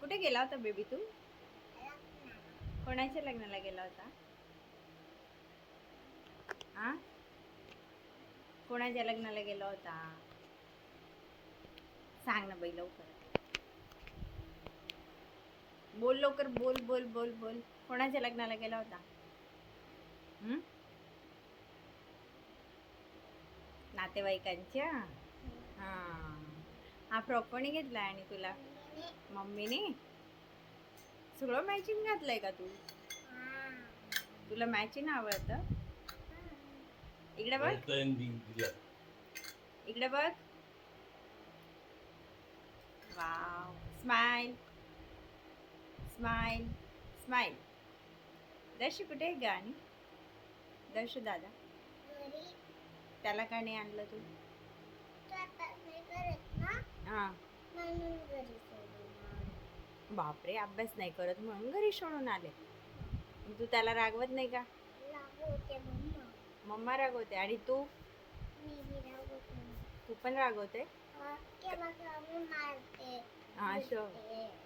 कुठे गेला होता बेबी तू? कोणाच्या लग्नाला गेला होता? आ कोणाच्या लग्नाला गेला होता? सांग ना बाई लवकर. बोल लवकर, बोल बोल बोल बोल. कोणाच्या लग्नाला गेला होता? नातेवाईकांच्या. हा. हा फ्रॉक कोणी घेतला आणि तुला? मम्मीने. सगळं मॅचिंग घातलंय का तू? तुला मॅचिंग आवडतं? इकडे बघ, इकडे बघ. Wow. Smile smile smile. Darshu कुठे आहे गाणी? दर्शू दादा त्याला का नाही आणलं तू? हा. बापरे, अभ्यास नाही करत म्हणून घरी सोडून आले. तू त्याला रागवत नाही का? मम्मा रागवते. आणि तू? तू पण रागवते? हा शो.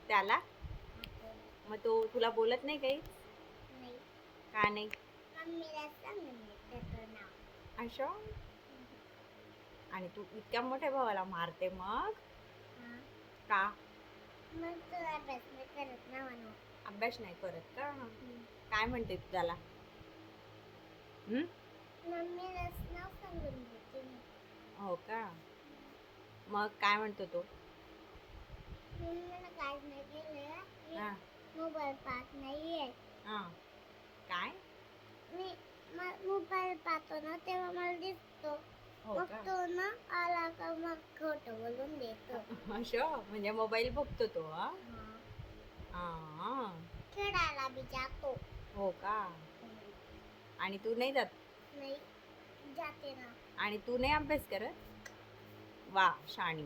त्याला मग तो तुला बोलत नाही काही? का नाही? अशो. आणि तू इतक्या मोठ्या भावाला मारते मग? का? अभ्यास नाही करत का? काय म्हणते तू त्याला? हो का? मग काय म्हणतो तो? मोबाईल पाहत नाहीये. काय? मी मोबाईल पाहतो ना तेव्हा मला दिसतो. मग तो ना आला का मग खोटं बोलून देतो. अशो, म्हणजे मोबाईल बघतो तो? खेळायला बी जातो. हो का? आणि तू नाही जात? नाही जाते ना. आणि तू नाही अभ्यास करत? वा शाणी.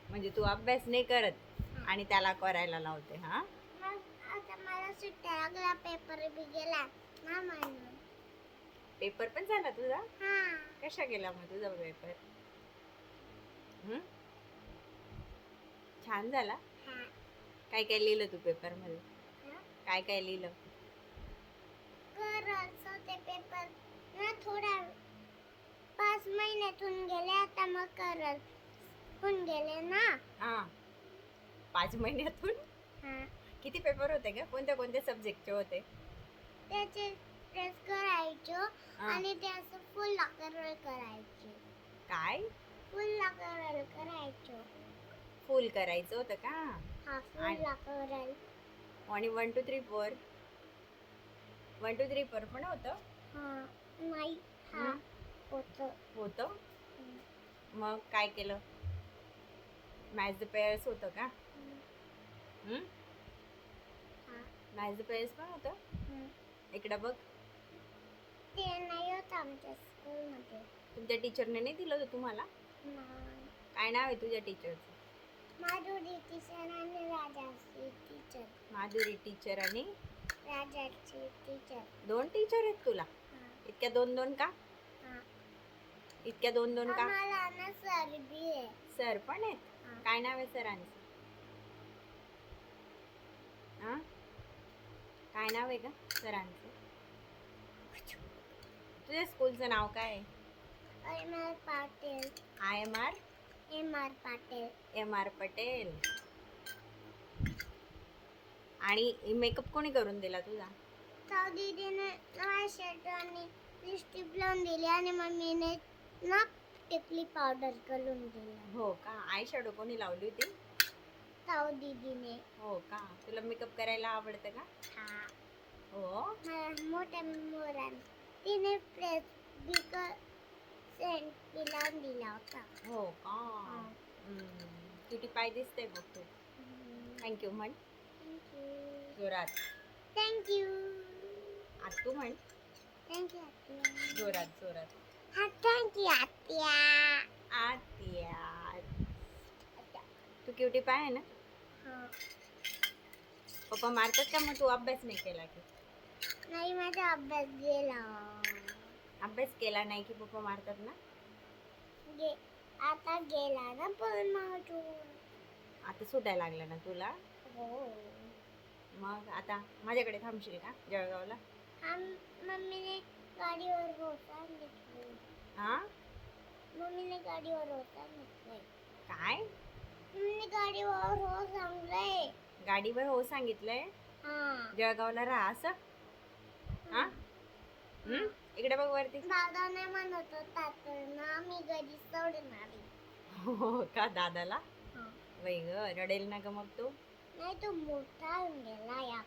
म्हणजे तू अभ्यास नाही करत आणि त्याला करायला लावते. हा. आता मला सुट्ट्या लागला, पेपर बी गेला ना म्हणून. पेपर पण झाला तुझा? हा. कशा गेला मग तुझा पेपर? छान झाला? हा. काय काय लिहिलं तू पेपर मध्ये? काय काय लिहिलं? ते पेपर ना थोडा 5 महिन्यातून गेले, आता मग करल होऊन गेले ना. हा. 5 महिन्यातून? हा. किती पेपर होते का? कोणत्या कोणत्या सब्जेक्टचे होते? त्याचे टेस्ट करायचो आणि ते असं फुल करल करायचे. काय? फुल करल करायचो. फुल करायचं होतं का? हा, फुल करल. आणि 1 2 3 4 1 2 3 4 पण होतं? हा. नाही. हा. होतं? मग काय केलं? मॅच द पेयर्स होतं का? मॅच द पेयर्स पण होतं? इकडं बघ. ते नाही होत आमच्या स्कूलमध्ये. तुमच्या टीचरने नाही दिलं होतं तुम्हाला? काय नाव आहे तुझ्या टीचरचं? माधुरी टीचर आणि राजाची टीचर. माधुरी टीचर आणि राजाची टीचर. 2 टीचर आहेत तुला? इतक्या 2-2 का? इतक्या 2-2 का? आम्हाला ना सर बी आहे. सर पण आहेत? काय नाव आहे सरांचं? काय नाव आहे का सरांचं? तुझ्या स्कूलचं नाव काय आहे? MR. Patil. IMR? MR. Patil. MR Patel. आणि मेकअप कोणी करून दिला तुझा? ताऊ दीदीने माझ्या शर्ट आणि लिपस्टिक लावून दिली आणि मम्मीने ना टिकली पावडर करून दिली. हो का? आय शॅडो कोणी लावली होती? ताऊ दीदीने. हो का? तुला मेकअप करायला आवडतं का? हा. हो. मोठ्या मोराने तिने प्रेस बिकर सेंट बी लावून दिला होता. हो का? किती पाय दिसते बघ तू. थँक्यू म्हण. थँक्यू. जोरात. थँक्यू. आता तू म्हण. थँक्यू आत्या. जोरात जोरात. हा, थँक्यू आत्या. आत्या. तू क्युटी पाय आहे ना? हा. पप्पा मारतात का मग तू अभ्यास नाही केला की? नाही, माझा अभ्यास गेला. अभ्यास केला नाही की पप्पा मारतात ना? आता गेला ना पण माझं. आता सुटायला लागला ना तुला? हो. मग आता माझ्याकडे थांबशील का जळगावला? मम्मीने गाडीवर हो सांगितले. हा मम्मीने गाडीवर हो सांगितले. काय मम्मीने गाडीवर हो सांगले. गाडीवर हो सांगितलंय? हा. जळगावला राहा असं? हा इकडे बघ वरती. दादाने म्हणत होता तर ना मी घरी सोडणार आहे. हो का दादाला? हा. वै ग रडेल ना ग मग तू? नाही तो मोठा होऊन गेला या.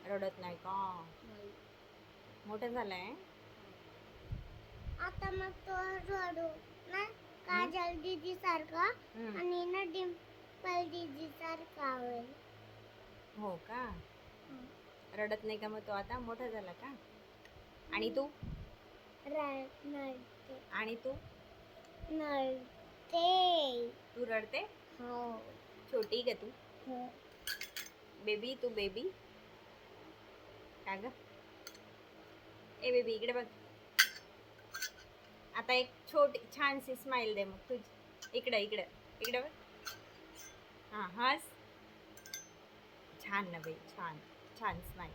रडत नाही का? नाही. मोठं झालंय? आता मग तो रडू ना काजल दीदी सारखा हम्म. आणि ना डिंपल दीदी सारखा होईल. हो का? रडत नाही का मग तो आता मोठा झाला का? आणि तू? नडते. आणि तू? नडते. तू रडते? हो. छोटी का तू? हो. बेबी तू बेबी? का ग? ए बेबी इकडे बघ. आता एक छोटी छानशी स्माइल दे मग तुझी. इकडे बघ. हा हस. छान ना बाई छान छान स्माइल.